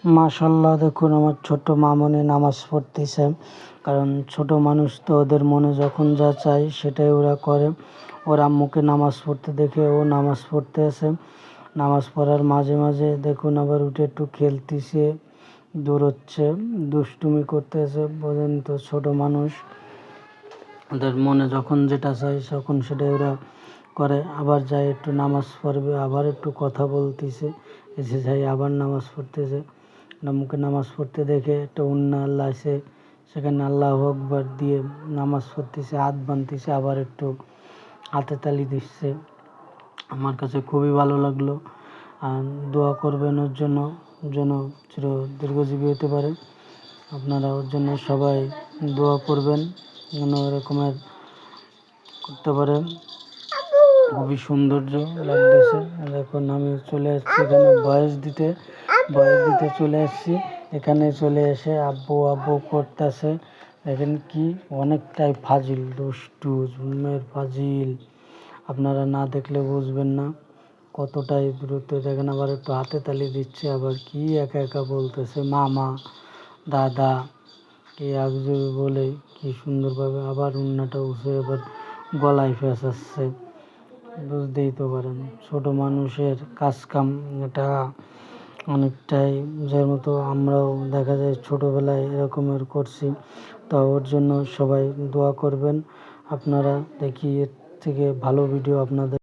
মাশাল্লাহ, দেখুন আমার ছোট মামনি নামাজ পড়তেছে। কারণ ছোট মানুষ তো, ওদের মনে যখন যা চায় সেটাই ওরা করে। ওর আম্মুকে নামাজ পড়তে দেখে ও নামাজ পড়তে আসে। নামাজ পড়ার মাঝে মাঝে দেখুন আবার উঠে একটু খেলতেছে, দৌড়চ্ছে, দুষ্টুমি করতেছে। বোঝেন তো, ছোট মানুষ, ওদের মনে যখন যেটা চায় তখন সেটাই ওরা করে। আবার যায় একটু নামাজ পড়বে, আবার একটু কথা বলতেছে, এসে যায় আবার নামাজ পড়তেছে। আম্মুকে নামাজ পড়তে দেখে একটা উন্না আল্লাহ আছে, সেখানে আল্লাহ আকবার দিয়ে নামাজ পড়তেছে, হাত বাঁধতেছে, আবার একটু হাতে তালি দিচ্ছে। আমার কাছে খুবই ভালো লাগলো। আর দোয়া করবেন ওর জন্য, যেন চির দীর্ঘজীবী হতে পারে। আপনারা ওর জন্য সবাই দোয়া করবেন, যেন এরকমের করতে পারে। খুবই সৌন্দর্য লাগতেছে। দেখুন আমি চলে এসেছি এখানে বয়স দিতে চলে এসেছি। এখানে চলে এসে আব্বু আব্বু করতেছে। দেখেন কি অনেকটাই ফাজিল, দুষ্টু জুমের ফাজিল। আপনারা না দেখলে বুঝবেন না কতটাই দূরত্ব। দেখেন আবার একটু হাতে তালি দিচ্ছে, আবার কি একা একা বলতেছে মামা দাদা কি একজোড় বলে কি সুন্দরভাবে আবার উন্নাটা উঠে আবার গলায় ফেঁসাচ্ছে। বুঝতেই তো পারেন ছোট মানুষের কাজ কাম এটা অনেকটাই যার মতো। আমরাও দেখা যায় ছোটোবেলায় এরকমের করছি। তো ওর জন্য সবাই দোয়া করবেন। আপনারা দেখি এর থেকে ভালো ভিডিও আপনাদের